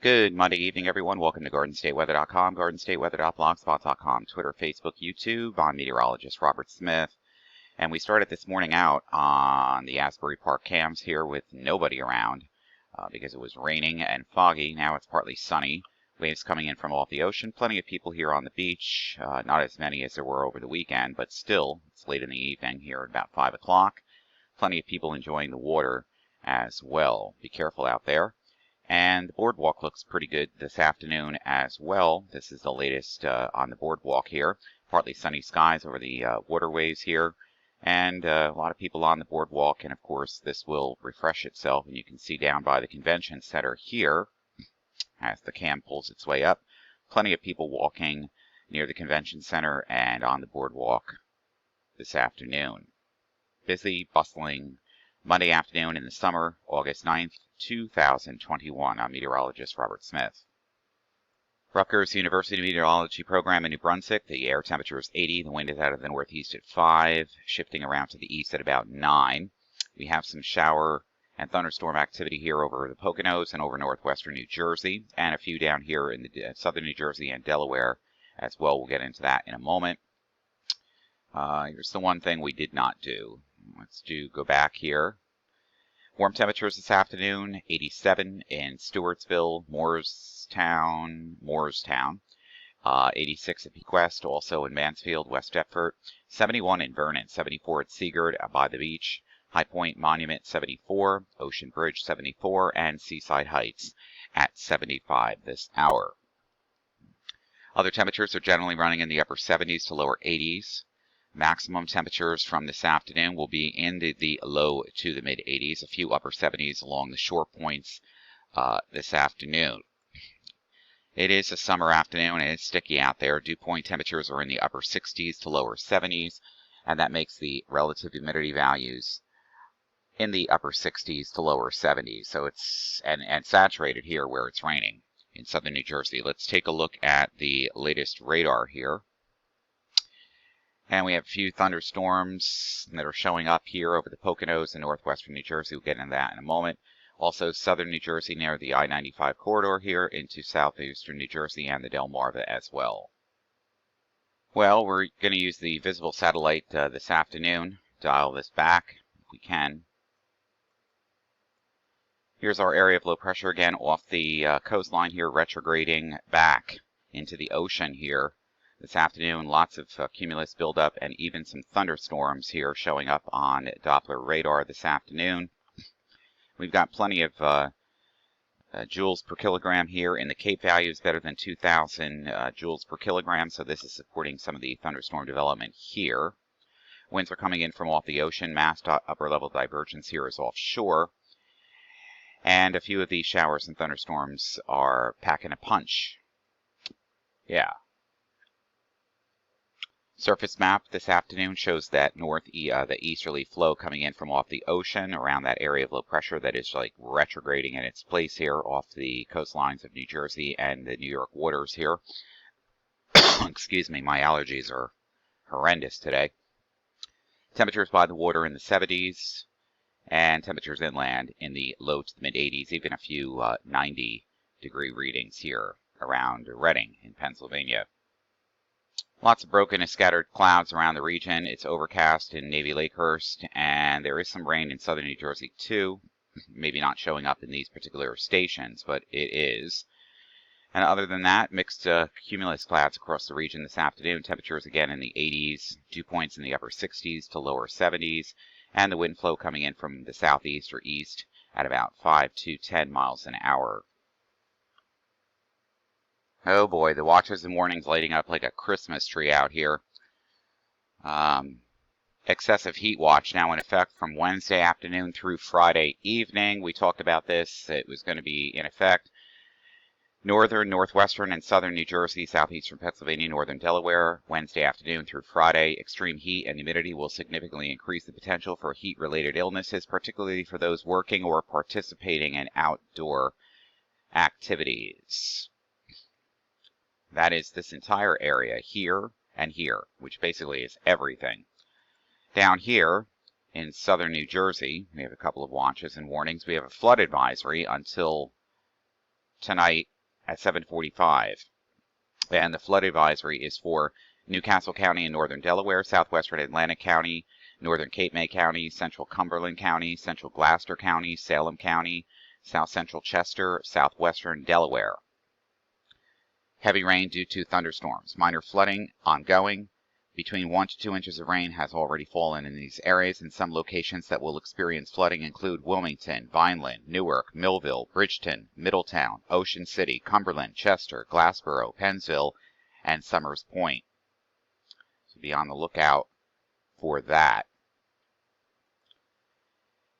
Good Monday evening, everyone. Welcome to GardenStateWeather.com, GardenStateWeather.blogspot.com, Twitter, Facebook, YouTube. I'm meteorologist Robert Smith. And we started this morning out on the Asbury Park cams here with nobody around because it was raining and foggy. Now it's partly sunny. Waves coming in from off the ocean. Plenty of people here on the beach. Not as many as there were over the weekend, but still, it's late in the evening here at about 5 o'clock. Plenty of people enjoying the water as well. Be careful out there. And the boardwalk looks pretty good this afternoon as well. This is the latest on the boardwalk here. Partly sunny skies over the waterways here. And a lot of people on the boardwalk. And of course, this will refresh itself. And you can see down by the convention center here, as the cam pulls its way up, plenty of people walking near the convention center and on the boardwalk this afternoon. Busy, bustling Monday afternoon in the summer, August 9th, 2021. I'm meteorologist Robert Smith. Rutgers University Meteorology Program in New Brunswick. The air temperature is 80. The wind is out of the northeast at 5, shifting around to the east at about 9. We have some shower and thunderstorm activity here over the Poconos and over northwestern New Jersey, and a few down here in the southern New Jersey and Delaware as well. We'll get into that in a moment. Here's the one thing we did not do. Let's go back here. Warm temperatures this afternoon, 87 in Stewartsville, Moorestown, 86 at Peak West, also in Mansfield, West Deptford, 71 in Vernon, 74 at Seagard by the beach, High Point Monument 74, Ocean Bridge 74, and Seaside Heights at 75 this hour. Other temperatures are generally running in the upper 70s to lower 80s. Maximum temperatures from this afternoon will be in the low to the mid 80s, a few upper 70s along the shore points this afternoon. It is a summer afternoon and it's sticky out there. Dew point temperatures are in the upper 60s to lower 70s, and that makes the relative humidity values in the upper 60s to lower 70s. So it's and saturated here where it's raining in southern New Jersey. Let's take a look at the latest radar here. And we have a few thunderstorms that are showing up here over the Poconos and northwestern New Jersey. We'll get into that in a moment. Also, southern New Jersey near the I-95 corridor here into southeastern New Jersey and the Delmarva as well. Well, we're going to use the visible satellite this afternoon. Dial this back if we can. Here's our area of low pressure again off the coastline here, retrograding back into the ocean here. This afternoon, lots of cumulus buildup and even some thunderstorms here showing up on Doppler radar this afternoon. We've got plenty of joules per kilogram here in the Cape values, better than 2,000 joules per kilogram, so this is supporting some of the thunderstorm development here. Winds are coming in from off the ocean. Mass upper level divergence here is offshore. And a few of these showers and thunderstorms are packing a punch. Yeah. Surface map this afternoon shows that the easterly flow coming in from off the ocean around that area of low pressure that is like retrograding in its place here off the coastlines of New Jersey and the New York waters here. Excuse me, my allergies are horrendous today. Temperatures by the water in the 70s and temperatures inland in the low to the mid 80s, even a few 90-degree readings here around Reading in Pennsylvania. Lots of broken and scattered clouds around the region. It's overcast in Navy Lakehurst, and there is some rain in southern New Jersey too. Maybe not showing up in these particular stations, but it is. And other than that, mixed cumulus clouds across the region this afternoon. Temperatures again in the 80s, dew points in the upper 60s to lower 70s, and the wind flow coming in from the southeast or east at about 5 to 10 miles an hour. Oh boy, the watches and warnings lighting up like a Christmas tree out here. Excessive heat watch now in effect from Wednesday afternoon through Friday evening. We talked about this. It was going to be in effect. Northern, northwestern, and southern New Jersey, southeastern Pennsylvania, northern Delaware, Wednesday afternoon through Friday. Extreme heat and humidity will significantly increase the potential for heat-related illnesses, particularly for those working or participating in outdoor activities. That is this entire area here and here, which basically is everything. Down here in southern New Jersey, we have a couple of watches and warnings. We have a flood advisory until tonight at 7:45. And the flood advisory is for Newcastle County in northern Delaware, southwestern Atlantic County, northern Cape May County, central Cumberland County, central Gloucester County, Salem County, south central Chester, southwestern Delaware. Heavy rain due to thunderstorms. Minor flooding ongoing. Between 1 to 2 inches of rain has already fallen in these areas, and some locations that will experience flooding include Wilmington, Vineland, Newark, Millville, Bridgeton, Middletown, Ocean City, Cumberland, Chester, Glassboro, Pennsville, and Summers Point. So be on the lookout for that.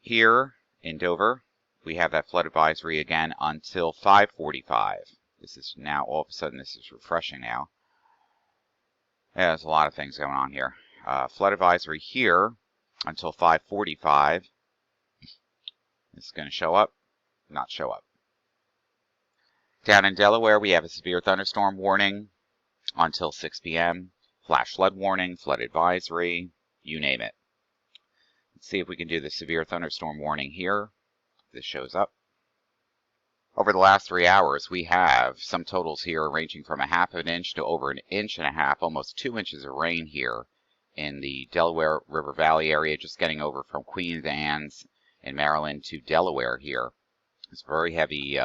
Here in Dover, we have that flood advisory again until 5:45. This is now, all of a sudden, this is refreshing now. Yeah, there's a lot of things going on here. Flood advisory here until 5:45. This is going to show up, not show up. Down in Delaware, we have a severe thunderstorm warning until 6 p.m. Flash flood warning, flood advisory, you name it. Let's see if we can do the severe thunderstorm warning here. This shows up. Over the last 3 hours, we have some totals here ranging from 1/2 inch to over 1.5 inches, almost 2 inches of rain here in the Delaware River Valley area, just getting over from Queen Anne's in Maryland to Delaware here. It's very heavy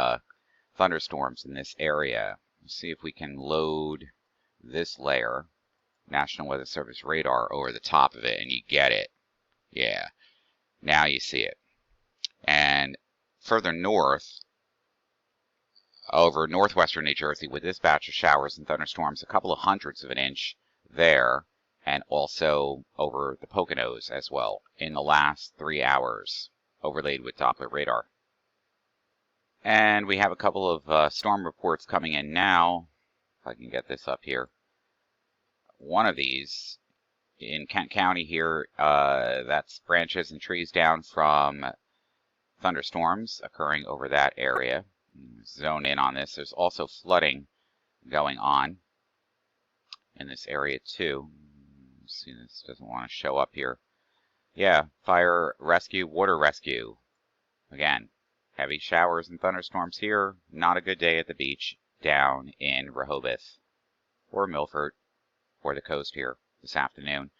thunderstorms in this area. Let's see if we can load this layer, National Weather Service radar, over the top of it, and you get it. Yeah, now you see it. And further north, over northwestern New Jersey, with this batch of showers and thunderstorms, a couple of hundredths of an inch there, and also over the Poconos as well in the last 3 hours, overlaid with Doppler radar. And we have a couple of storm reports coming in now. If I can get this up here. One of these in Kent County here, that's branches and trees down from thunderstorms occurring over that area. Zone in on this. There's also flooding going on in this area too. Let's see, this doesn't want to show up here. Yeah, fire rescue, water rescue. Again, heavy showers and thunderstorms here. Not a good day at the beach down in Rehoboth or Milford or the coast here this afternoon.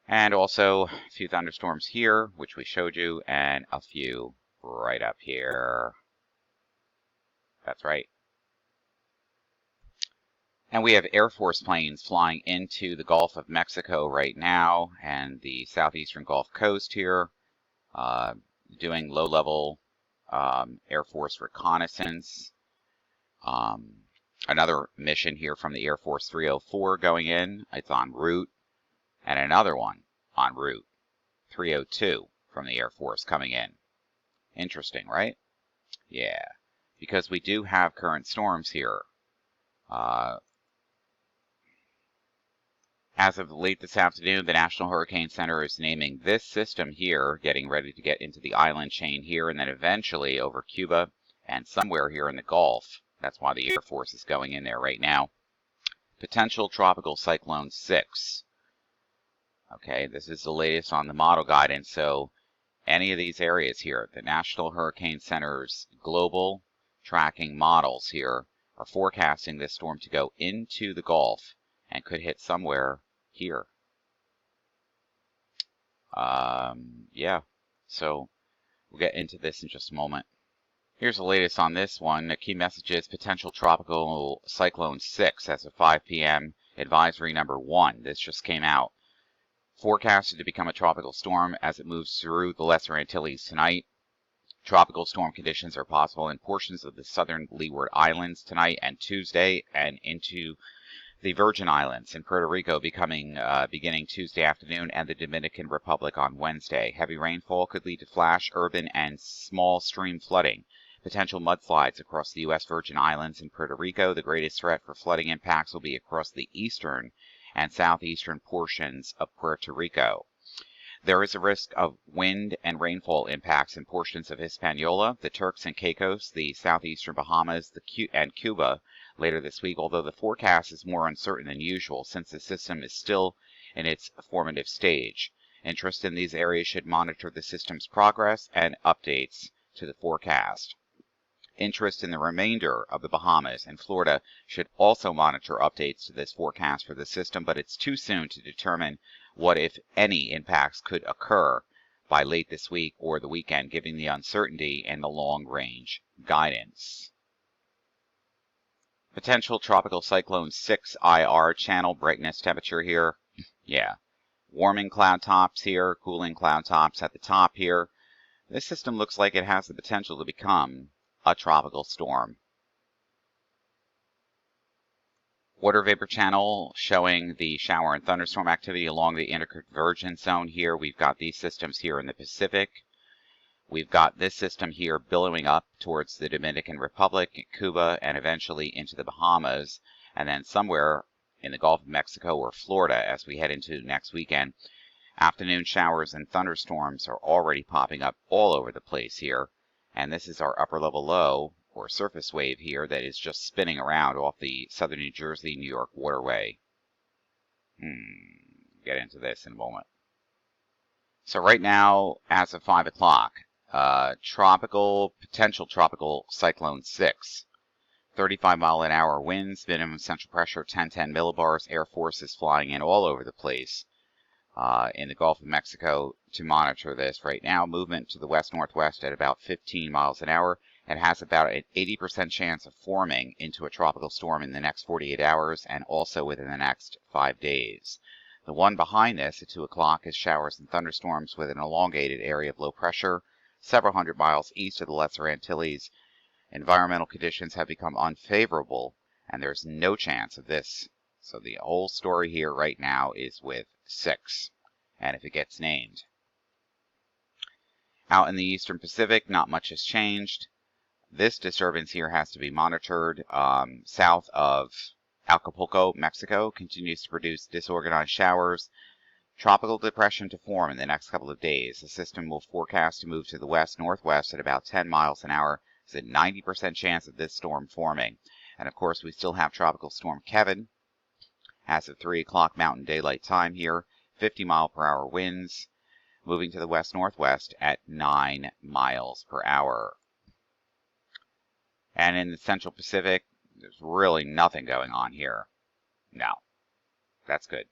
And also a few thunderstorms here, which we showed you, and a few right up here. That's right. And we have Air Force planes flying into the Gulf of Mexico right now and the southeastern Gulf Coast here, doing low-level Air Force reconnaissance. Another mission here from the Air Force 304 going in. It's en route. And another one en route, 302 from the Air Force coming in. Interesting, right? Yeah. Because we do have current storms here. As of late this afternoon, the National Hurricane Center is naming this system here, getting ready to get into the island chain here, and then eventually over Cuba and somewhere here in the Gulf. That's why the Air Force is going in there right now. Potential Tropical Cyclone 6. Okay, this is the latest on the model guidance, so any of these areas here, the National Hurricane Center's global tracking models here are forecasting this storm to go into the Gulf and could hit somewhere here. Yeah, so we'll get into this in just a moment. Here's the latest on this one. The key message is potential tropical cyclone 6 as of 5 p.m. Advisory number 1. This just came out. Forecasted to become a tropical storm as it moves through the Lesser Antilles tonight. Tropical storm conditions are possible in portions of the southern Leeward Islands tonight and Tuesday, and into the Virgin Islands in Puerto Rico beginning Tuesday afternoon, and the Dominican Republic on Wednesday. Heavy rainfall could lead to flash, urban, and small stream flooding. Potential mudslides across the U.S. Virgin Islands and Puerto Rico. The greatest threat for flooding impacts will be across the eastern and southeastern portions of Puerto Rico. There is a risk of wind and rainfall impacts in portions of Hispaniola, the Turks and Caicos, the southeastern Bahamas, and Cuba later this week, although the forecast is more uncertain than usual since the system is still in its formative stage. Interest in these areas should monitor the system's progress and updates to the forecast. Interest in the remainder of the Bahamas and Florida should also monitor updates to this forecast for the system, but it's too soon to determine what, if any, impacts could occur by late this week or the weekend, given the uncertainty and the long-range guidance. Potential Tropical Cyclone 6 IR channel brightness temperature here. Yeah. Warming cloud tops here, cooling cloud tops at the top here. This system looks like it has the potential to become a tropical storm. Water vapor channel showing the shower and thunderstorm activity along the interconvergence zone here. We've got these systems here in the Pacific. We've got this system here billowing up towards the Dominican Republic, Cuba, and eventually into the Bahamas, and then somewhere in the Gulf of Mexico or Florida as we head into next weekend. Afternoon showers and thunderstorms are already popping up all over the place here. And this is our upper level low, or surface wave here, that is just spinning around off the southern New Jersey, New York waterway. Get into this in a moment. So right now, as of 5 o'clock, potential tropical cyclone 6. 35-mile-an-hour winds, minimum central pressure 1010 millibars. Airforce is flying in all over the place in the Gulf of Mexico to monitor this right now. Movement to the west-northwest at about 15 miles an hour. It has about an 80% chance of forming into a tropical storm in the next 48 hours and also within the next 5 days. The one behind this at 2 o'clock is showers and thunderstorms with an elongated area of low pressure several hundred miles east of the Lesser Antilles. Environmental conditions have become unfavorable, and there's no chance of this. So the whole story here right now is with 6, and if it gets named. Out in the eastern Pacific, not much has changed. This disturbance here has to be monitored. South of Acapulco, Mexico, continues to produce disorganized showers. Tropical depression to form in the next couple of days. The system will forecast to move to the west-northwest at about 10 miles an hour. There's a 90% chance of this storm forming. And of course, we still have Tropical Storm Kevin as of 3 o'clock Mountain Daylight Time here. 50-mile-per-hour winds, moving to the west-northwest at 9 miles per hour. And in the Central Pacific, there's really nothing going on here. No, that's good.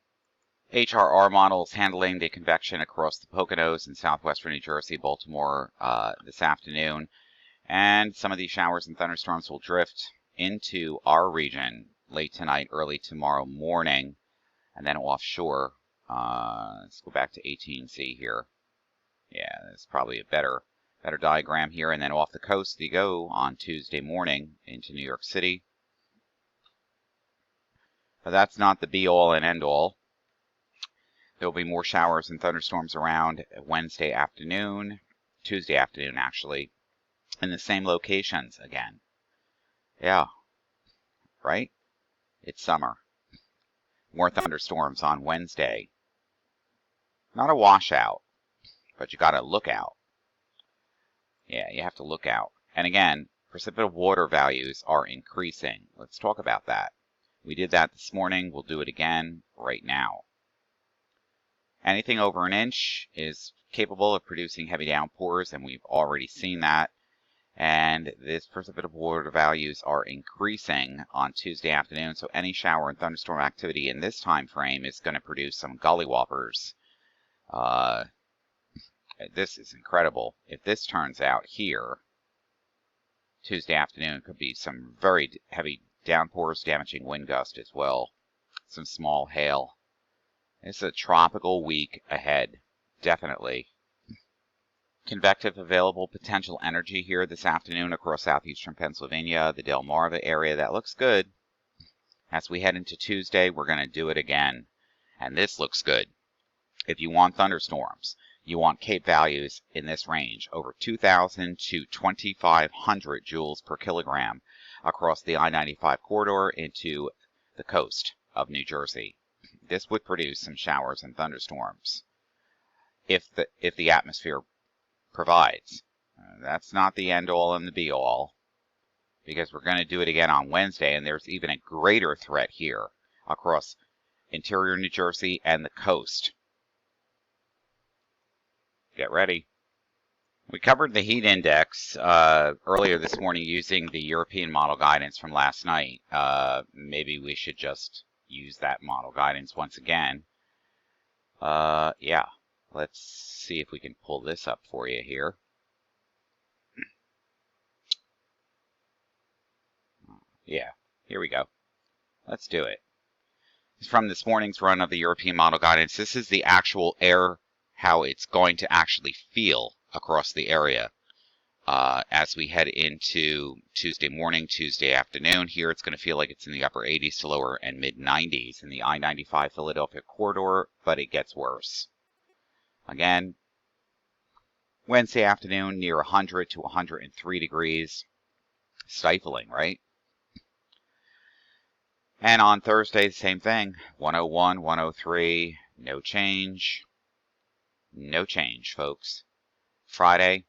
HRR models handling the convection across the Poconos in southwestern New Jersey, Baltimore this afternoon. And some of these showers and thunderstorms will drift into our region late tonight, early tomorrow morning, and then offshore. Let's go back to 18C here. Yeah, that's probably a better diagram here. And then off the coast you go on Tuesday morning into New York City. But that's not the be-all and end-all. There will be more showers and thunderstorms around Wednesday afternoon, Tuesday afternoon actually, in the same locations again. Yeah, right? It's summer. More thunderstorms on Wednesday. Not a washout, but you gotta look out. Yeah, you have to look out. And again, precipitative water values are increasing. Let's talk about that. We did that this morning. We'll do it again right now. Anything over an inch is capable of producing heavy downpours, and we've already seen that. And this precipitative water values are increasing on Tuesday afternoon, so any shower and thunderstorm activity in this time frame is going to produce some gullywhoppers. This is incredible. If this turns out here, Tuesday afternoon could be some very heavy downpours, damaging wind gust as well. Some small hail. It's a tropical week ahead, definitely. Convective available potential energy here this afternoon across southeastern Pennsylvania, the Delmarva area. That looks good. As we head into Tuesday, we're going to do it again. And this looks good. If you want thunderstorms, you want Cape values in this range, over 2,000 to 2,500 joules per kilogram across the I-95 corridor into the coast of New Jersey. This would produce some showers and thunderstorms if the atmosphere provides. That's not the end-all and the be-all, because we're going to do it again on Wednesday, and there's even a greater threat here across interior New Jersey and the coast. Get ready. We covered the heat index earlier this morning using the European model guidance from last night. Maybe we should just use that model guidance once again. Yeah, let's see if we can pull this up for you here. Yeah, here we go. Let's do it. It's from this morning's run of the European model guidance. This is the actual air, how it's going to actually feel across the area. As we head into Tuesday morning, Tuesday afternoon, here it's going to feel like it's in the upper 80s to lower and mid 90s in the I-95 Philadelphia corridor, but it gets worse. Again, Wednesday afternoon near 100 to 103 degrees. Stifling, right? And on Thursday, the same thing. 101, 103, no change. No change, folks. Friday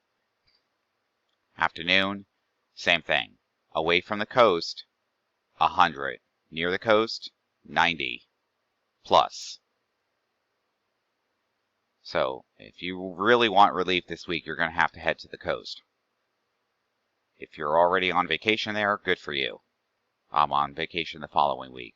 afternoon, same thing. Away from the coast, 100. Near the coast, 90 plus. So if you really want relief this week, you're going to have to head to the coast. If you're already on vacation there, good for you. I'm on vacation the following week.